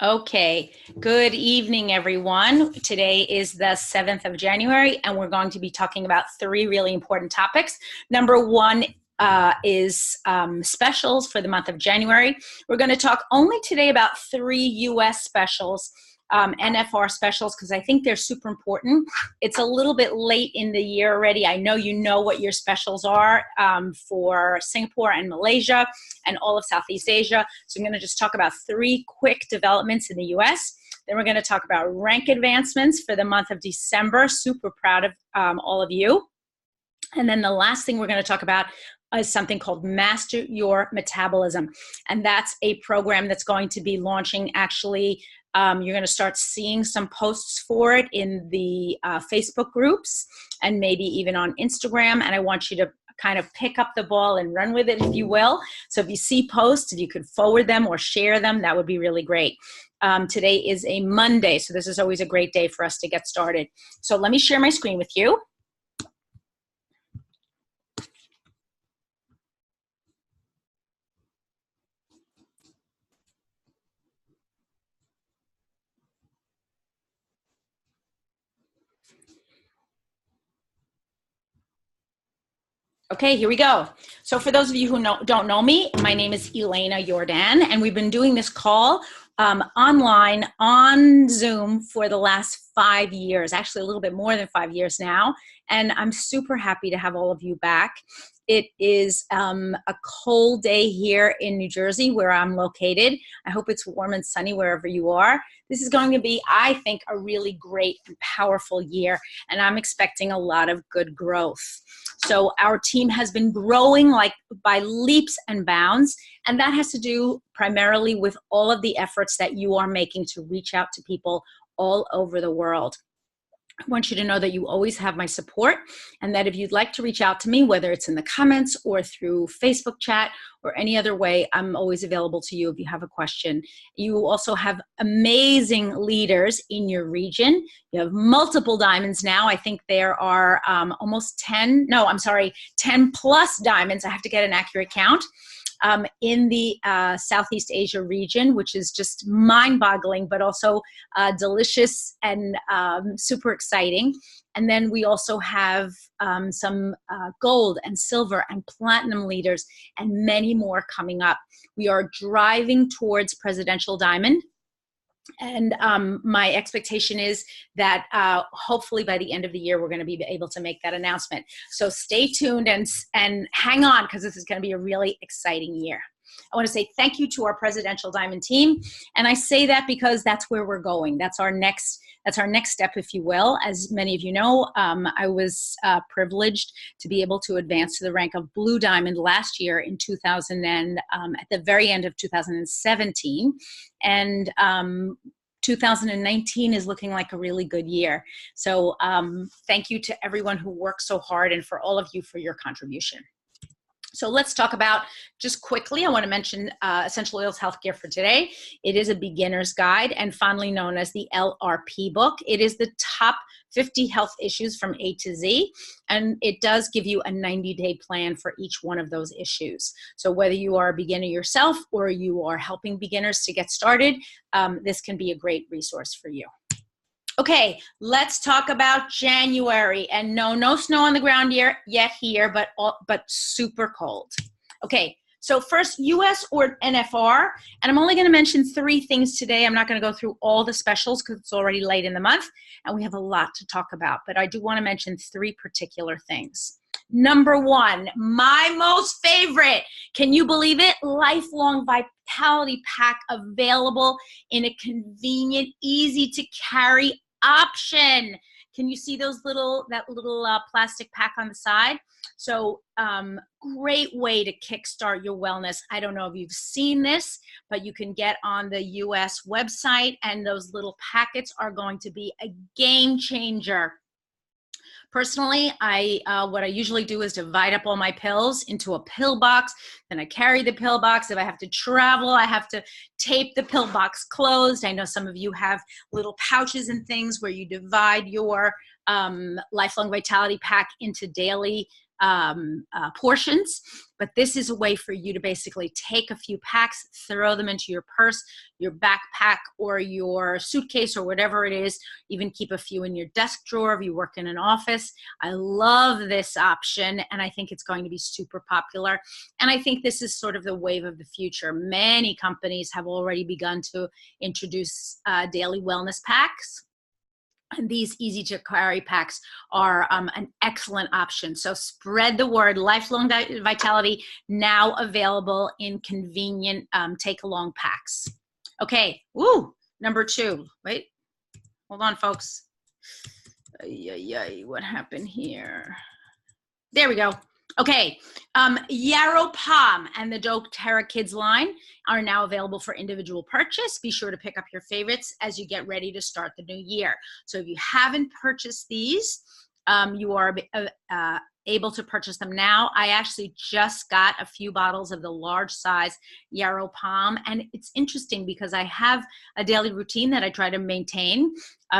Okay, good evening, everyone. Today is the 7th of January, and we're going to be talking about three really important topics. Number one is specials for the month of January. We're going to talk only today about three US specials, NFR specials, because I think they're super important. It's a little bit late in the year already. I know you know what your specials are for Singapore and Malaysia and all of Southeast Asia. So I'm going to just talk about three quick developments in the US. Then we're going to talk about rank advancements for the month of December. Super proud of all of you. And then the last thing we're going to talk about is something called Master Your Metabolism. And that's a program that's going to be launching actually. You're going to start seeing some posts for it in the Facebook groups and maybe even on Instagram. And I want you to kind of pick up the ball and run with it, if you will. So if you see posts, if you could forward them or share them, that would be really great. Today is a Monday, so this is always a great day for us to get started. So let me share my screen with you. Okay, here we go. So for those of you who don't know me, my name is Elena Jordan, and we've been doing this call online on Zoom for the last 5 years, actually a little bit more than 5 years now. And I'm super happy to have all of you back. It is a cold day here in New Jersey where I'm located. I hope it's warm and sunny wherever you are. This is going to be, I think, a really great and powerful year, and I'm expecting a lot of good growth. So our team has been growing like by leaps and bounds, and that has to do primarily with all of the efforts that you are making to reach out to people all over the world. I want you to know that you always have my support, and that if you'd like to reach out to me, whether it's in the comments or through Facebook chat or any other way, I'm always available to you if you have a question. You also have amazing leaders in your region. You have multiple diamonds now. I think there are almost 10 plus diamonds. I have to get an accurate count. In the Southeast Asia region, which is just mind-boggling, but also delicious and super exciting. And then we also have some gold and silver and platinum leaders and many more coming up. We are driving towards Presidential Diamond. And my expectation is that hopefully by the end of the year, we're going to be able to make that announcement. So stay tuned and hang on, because this is going to be a really exciting year. I want to say thank you to our Presidential Diamond team. And I say that because that's where we're going. That's our next step, if you will. As many of you know, I was privileged to be able to advance to the rank of Blue Diamond last year in 2000 and at the very end of 2017. And 2019 is looking like a really good year. So thank you to everyone who worked so hard, and for all of you for your contribution. So let's talk about, just quickly, I want to mention Essential Oils Healthcare for today. It is a beginner's guide and fondly known as the LRP book. It is the top 50 health issues from A to Z, and it does give you a 90-day plan for each one of those issues. So whether you are a beginner yourself or you are helping beginners to get started, this can be a great resource for you. Okay, let's talk about January. And no snow on the ground yet here, but super cold. Okay, so first, US or NFR, and I'm only going to mention three things today. I'm not going to go through all the specials because it's already late in the month, and we have a lot to talk about, but I do want to mention three particular things. Number one, my most favorite, can you believe it? Lifelong Vitality Pack, available in a convenient, easy to carry option. Can you see that little plastic pack on the side? So great way to kickstart your wellness. I don't know if you've seen this, but you can get on the US website, and those little packets are going to be a game changer. Personally, what I usually do is divide up all my pills into a pill box. Then I carry the pill box. If I have to travel, I have to tape the pill box closed. I know some of you have little pouches and things where you divide your Lifelong Vitality Pack into daily portions. But this is a way for you to basically take a few packs, throw them into your purse, your backpack, or your suitcase, or whatever it is. Even keep a few in your desk drawer if you work in an office. I love this option, and I think it's going to be super popular. And I think this is sort of the wave of the future. Many companies have already begun to introduce daily wellness packs. And these easy to carry packs are an excellent option. So spread the word. Lifelong Vitality now available in convenient take along packs. Okay, woo, number 2. Wait, hold on, folks. What happened here? There we go. Okay, Yarrow Pom and the doTERRA Kids line are now available for individual purchase. Be sure to pick up your favorites as you get ready to start the new year. So if you haven't purchased these, you are able to purchase them now. I actually just got a few bottles of the large size Yarrow Pom, and it's interesting because I have a daily routine that I try to maintain,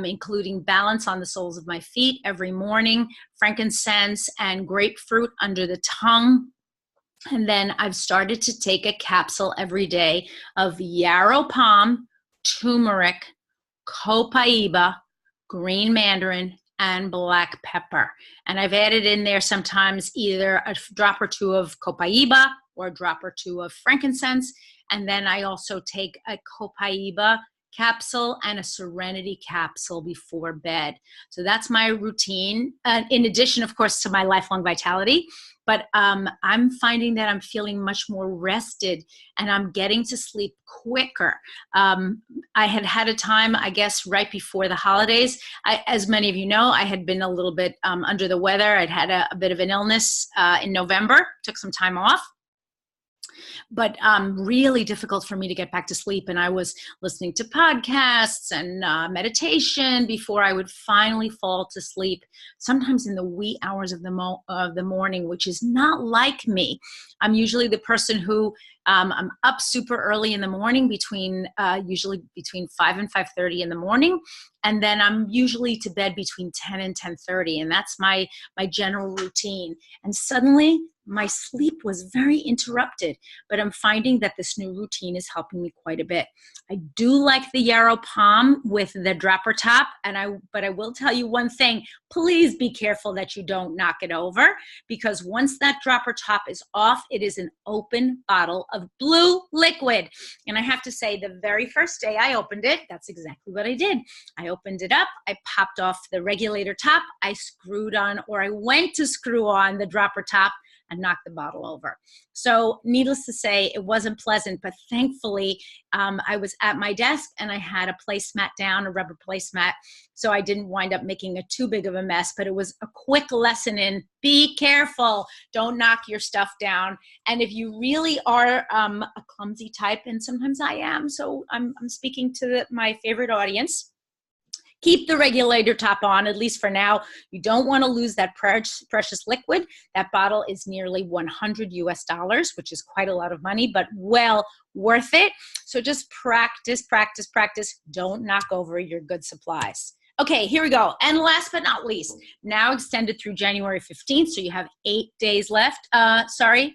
including balance on the soles of my feet every morning, frankincense and grapefruit under the tongue. And then I've started to take a capsule every day of Yarrow Pom, turmeric, copaiba, green mandarin, and black pepper. And I've added in there sometimes either a drop or 2 of copaiba or a drop or 2 of frankincense. And then I also take a copaiba capsule and a serenity capsule before bed. So that's my routine, in addition, of course, to my lifelong vitality. But I'm finding that I'm feeling much more rested and I'm getting to sleep quicker. I had a time, I guess, right before the holidays. As many of you know, I had been a little bit under the weather. I'd had a bit of an illness in November, took some time off. But really difficult for me to get back to sleep. And I was listening to podcasts and meditation before I would finally fall to sleep, sometimes in the wee hours of the morning, which is not like me. I'm usually the person who I'm up super early in the morning, usually between 5 and 5:30 in the morning. And then I'm usually to bed between 10 and 10:30. And that's my general routine. And suddenly my sleep was very interrupted, but I'm finding that this new routine is helping me quite a bit. I do like the Yarrow Pom with the dropper top, but I will tell you one thing, please be careful that you don't knock it over, because once that dropper top is off, it is an open bottle of blue liquid. And I have to say, the very first day I opened it, that's exactly what I did. I opened it up, I popped off the regulator top, I went to screw on the dropper top, and knocked the bottle over. So needless to say, it wasn't pleasant, but thankfully I was at my desk and I had a placemat down, a rubber placemat, so I didn't wind up making too big of a mess. But it was a quick lesson in be careful, don't knock your stuff down. And if you really are a clumsy type, and sometimes I am, so I'm speaking to my favorite audience, keep the regulator top on, at least for now. You don't want to lose that precious liquid. That bottle is nearly $100, which is quite a lot of money, but well worth it. So just practice. Don't knock over your good supplies. Okay, here we go. And last but not least, now extended through January 15th. So you have 8 days left. 8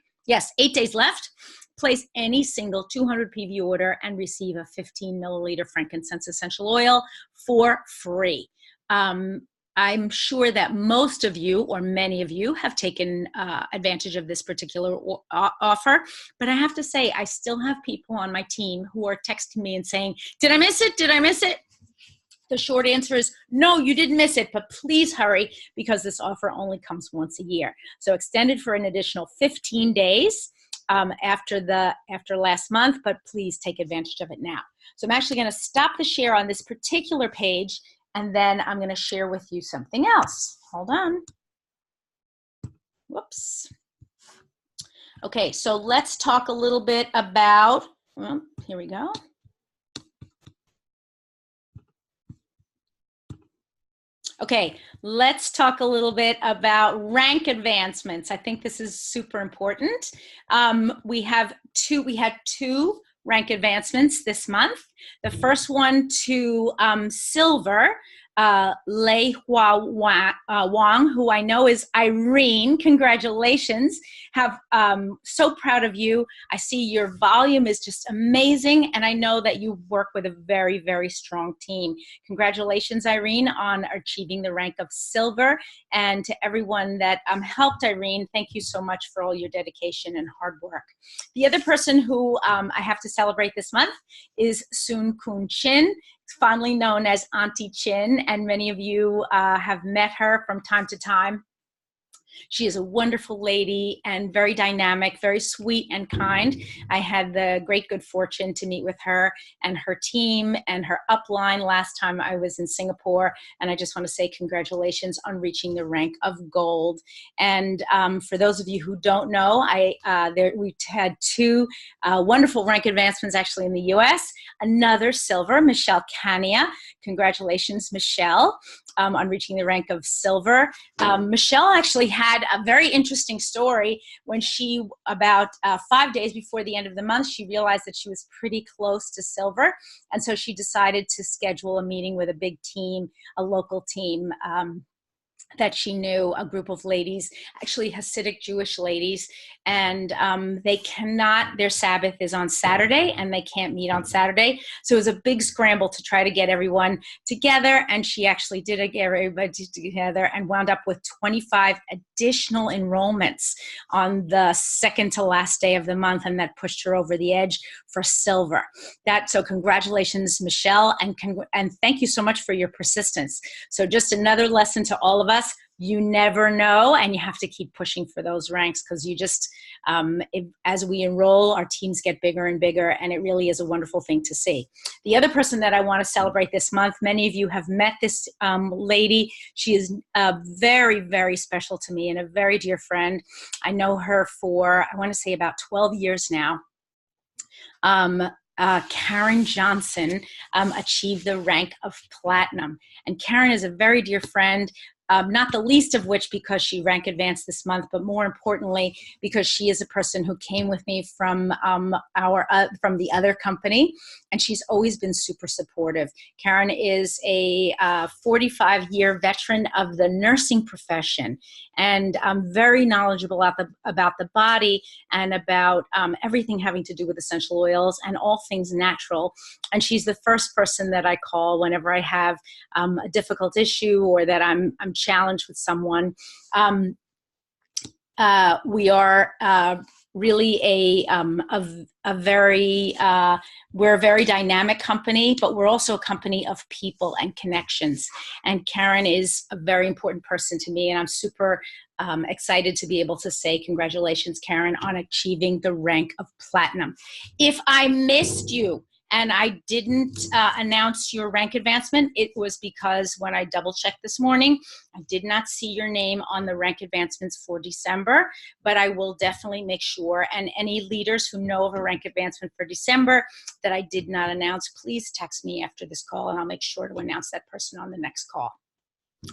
days left. Place any single 200 PV order and receive a 15 milliliter frankincense essential oil for free. I'm sure that most of you, or many of you, have taken advantage of this particular offer. But I have to say, I still have people on my team who are texting me and saying, did I miss it? Did I miss it? The short answer is no, you didn't miss it, but please hurry, because this offer only comes once a year. So extended for an additional 15 days. After last month, but please take advantage of it now. So I'm actually going to stop the share on this particular page, and then I'm going to share with you something else. Hold on. Whoops. Okay, so let's talk a little bit about, well, here we go. Okay, let's talk a little bit about rank advancements. I think this is super important. We had two rank advancements this month. The first one to silver Lei Hua Wang, who I know is Irene. Congratulations. So proud of you. I see your volume is just amazing, and I know that you work with a very, very strong team. Congratulations, Irene, on achieving the rank of silver. And to everyone that helped Irene, thank you so much for all your dedication and hard work. The other person who I have to celebrate this month is Soon Kun Chin, fondly known as Auntie Chin, and many of you have met her from time to time. She is a wonderful lady and very dynamic, very sweet and kind. I had the great good fortune to meet with her and her team and her upline last time I was in Singapore. And I just want to say congratulations on reaching the rank of gold. And for those of you who don't know, we've had two wonderful rank advancements actually in the US. Another silver, Michelle Cania. Congratulations, Michelle, on reaching the rank of silver. Michelle actually had a very interesting story when she, about 5 days before the end of the month, she realized that she was pretty close to silver. And so she decided to schedule a meeting with a big team, a local team, that she knew, a group of ladies, actually Hasidic Jewish ladies, and they cannot, their Sabbath is on Saturday and they can't meet on Saturday. So it was a big scramble to try to get everyone together, and she actually did get everybody together and wound up with 25 additional enrollments on the second to last day of the month, and that pushed her over the edge for silver. So congratulations, Michelle, and thank you so much for your persistence. So just another lesson to all of us. You never know, and you have to keep pushing for those ranks, because you just, as we enroll, our teams get bigger and bigger, and it really is a wonderful thing to see. The other person that I want to celebrate this month, many of you have met this lady. She is very, very special to me and a very dear friend. I know her for, I want to say, about 12 years now. Karen Johnson achieved the rank of platinum. And Karen is a very dear friend, not the least of which because she rank advanced this month, but more importantly, because she is a person who came with me from from the other company, and she's always been super supportive. Karen is a 45-year veteran of the nursing profession, and very knowledgeable about the body and about everything having to do with essential oils and all things natural. And she's the first person that I call whenever I have a difficult issue or that I'm challenged with someone. We are really we're a very dynamic company, but we're also a company of people and connections. And Karen is a very important person to me, and I'm super excited to be able to say congratulations, Karen, on achieving the rank of platinum. If I missed you and I didn't announce your rank advancement, it was because when I double checked this morning, I did not see your name on the rank advancements for December, but I will definitely make sure. And any leaders who know of a rank advancement for December that I did not announce, please text me after this call and I'll make sure to announce that person on the next call.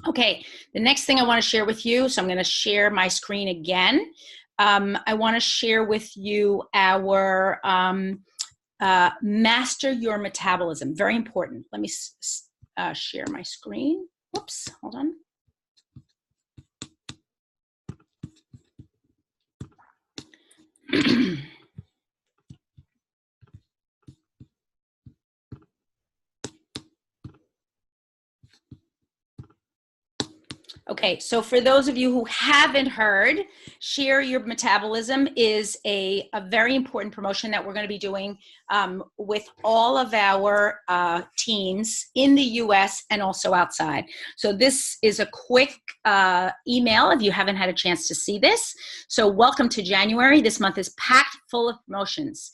Okay, the next thing I want to share with you, so I'm going to share my screen again. I want to share with you our master your metabolism. Very important. Let me share my screen. Whoops, hold on. Okay, so for those of you who haven't heard, Share Your Metabolism is a very important promotion that we're going to be doing with all of our teams in the US and also outside. So this is a quick email if you haven't had a chance to see this. So welcome to January. This month is packed full of promotions.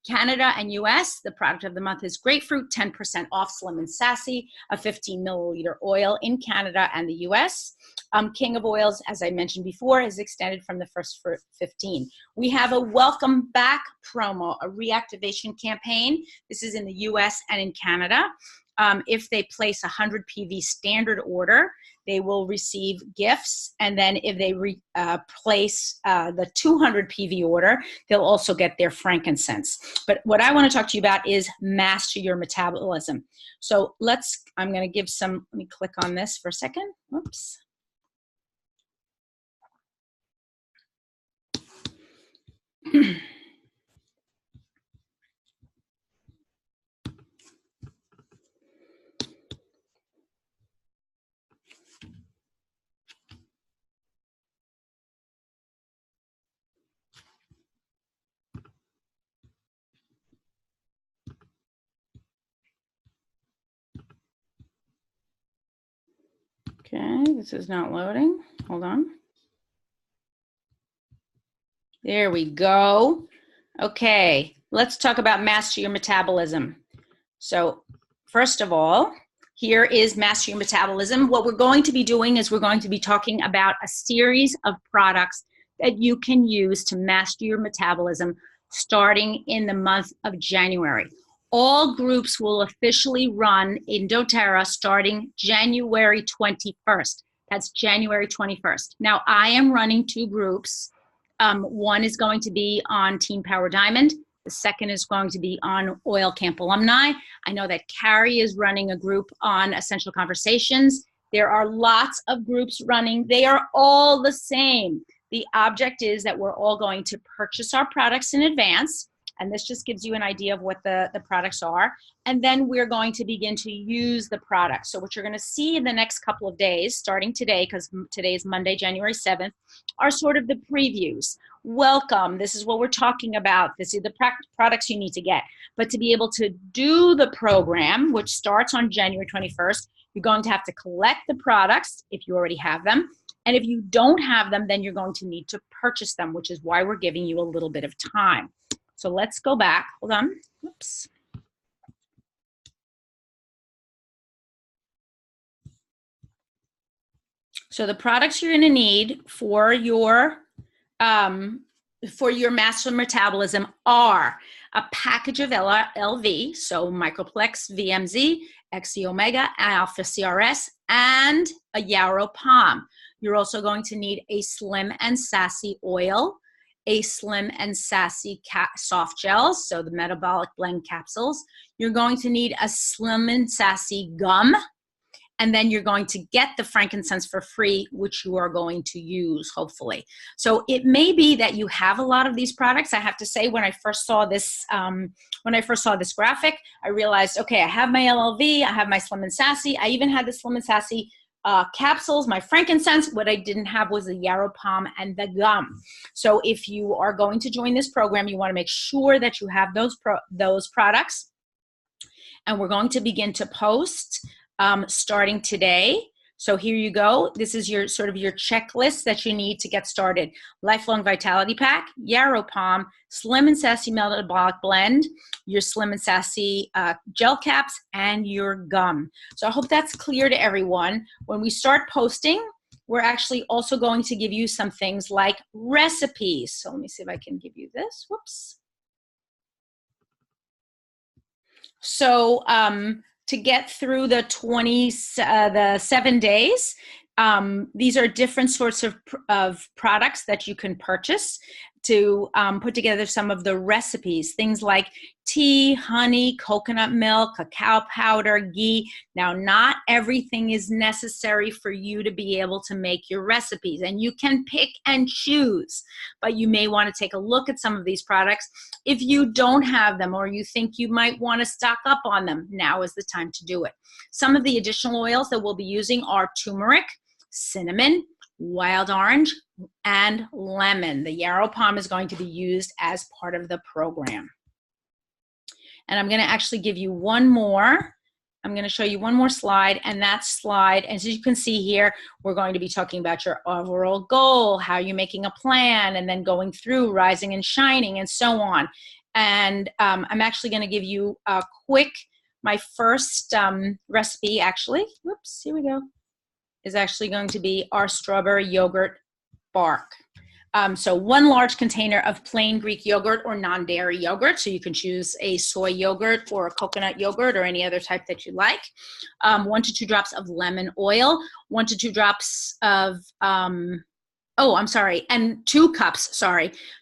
Canada and US, the product of the month is grapefruit, 10% off Slim and Sassy, a 15 milliliter oil in Canada and the US. King of Oils, as I mentioned before, is extended from the first for 15. We have a welcome back promo, a reactivation campaign. This is in the US and in Canada. If they place a 100 PV standard order, they will receive gifts. And then if they place the 200 PV order, they'll also get their frankincense. But what I want to talk to you about is master your metabolism. So I'm going to give some, let me click on this for a second. Whoops. Okay, this is not loading. Hold on. There we go. Okay, let's talk about master your metabolism. So first of all, here is master your metabolism. What we're going to be doing is we're going to be talking about a series of products that you can use to master your metabolism starting in the month of January. All groups will officially run in doTERRA starting January 21st. That's January 21st. Now, I am running 2 groups. One is going to be on Team Power Diamond. The second is going to be on Oil Camp Alumni. I know that Carrie is running a group on Essential Conversations. There are lots of groups running. They are all the same. The object is that we're all going to purchase our products in advance. And this just gives you an idea of what the products are. And then we're going to begin to use the products. So what you're going to see in the next couple of days, starting today, because today is Monday, January 7th, are sort of the previews. Welcome. This is what we're talking about. This is the products you need to get. But to be able to do the program, which starts on January 21st, you're going to have to collect the products if you already have them. And if you don't have them, then you're going to need to purchase them, which is why we're giving you a little bit of time. So let's go back. Hold on. Oops. So the products you're going to need for your master metabolism are a package of LV, so Microplex VMZ, XE Omega, Alpha CRS, and a Yarrow Pom. You're also going to need a Slim and Sassy oil, a Slim and Sassy soft gels, so the metabolic blend capsules. You're going to need a Slim and Sassy gum, and then you're going to get the frankincense for free, which you are going to use, hopefully. So it may be that you have a lot of these products. I have to say, when I first saw this graphic, I realized, okay, I have my LLV, I have my Slim and Sassy, I even had the Slim and Sassy capsules, my frankincense. What I didn't have was the Yarrow Pom and the gum. So if you are going to join this program, you want to make sure that you have those products. And we're going to begin to post starting today. So here you go. This is your sort of your checklist that you need to get started. Lifelong Vitality Pack, Yarrow Pom, Slim and Sassy Metabolic Blend, your Slim and Sassy gel caps, and your gum. So I hope that's clear to everyone. When we start posting, we're actually also going to give you some things like recipes. So let me see if I can give you this. Whoops. So to get through the 7 days, these are different sorts of products that you can purchase to put together some of the recipes, things like tea, honey, coconut milk, cacao powder, ghee. Now, not everything is necessary for you to be able to make your recipes, and you can pick and choose, but you may want to take a look at some of these products. If you don't have them or you think you might want to stock up on them, now is the time to do it. Some of the additional oils that we'll be using are turmeric, cinnamon, wild orange, and lemon. The Yarrow Pom is going to be used as part of the program. And I'm going to actually give you one more. I'm going to show you one more slide, and that slide, as you can see here, we're going to be talking about your overall goal, how you're making a plan, and then going through rising and shining, and so on. And I'm actually going to give you a quick, my first recipe, actually, whoops, here we go, is actually going to be our strawberry yogurt bark. So 1 large container of plain Greek yogurt or non-dairy yogurt. So you can choose a soy yogurt or a coconut yogurt or any other type that you like. 1 to 2 drops of lemon oil, 1 to 2 drops of, and 2 cups,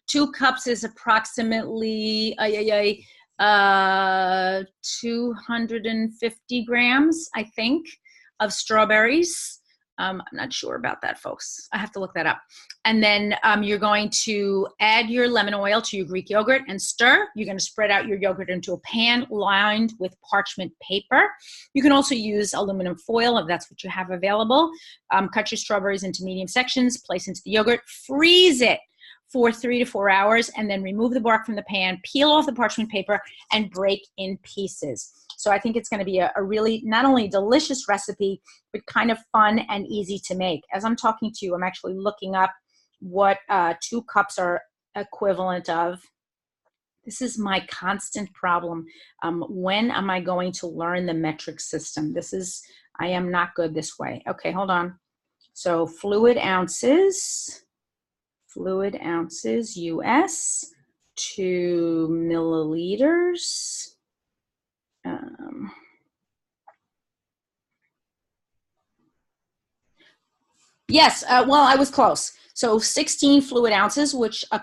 2 cups is approximately 250 grams, I think, of strawberries. I'm not sure about that, folks. I have to look that up. And then you're going to add your lemon oil to your Greek yogurt and stir. You're going to spread out your yogurt into a pan lined with parchment paper. You can also use aluminum foil if that's what you have available. Cut your strawberries into medium sections, place into the yogurt, freeze it for 3 to 4 hours, and then remove the bark from the pan, peel off the parchment paper, and break in pieces. So I think it's going to be a really not only delicious recipe, but kind of fun and easy to make. As I'm talking to you, I'm actually looking up what 2 cups are equivalent of. This is my constant problem. When am I going to learn the metric system? I am not good this way. Okay, hold on. So fluid ounces US, 2 milliliters. Yes, well, I was close. So 16 fluid ounces, which a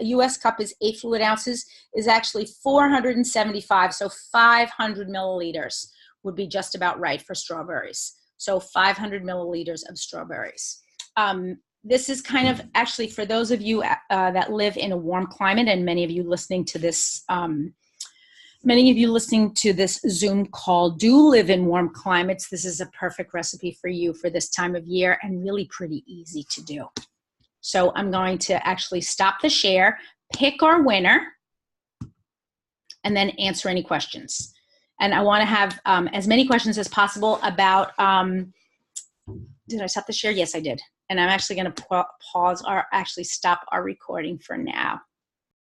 US cup is 8 fluid ounces, is actually 475. So 500 milliliters would be just about right for strawberries. So 500 milliliters of strawberries. This is kind of actually for those of you that live in a warm climate, and many of you listening to this Zoom call do live in warm climates. This is a perfect recipe for you for this time of year and really pretty easy to do. So I'm going to actually stop the share, pick our winner, and then answer any questions. And I want to have as many questions as possible about, did I stop the share? Yes, I did. And I'm actually going to stop our recording for now.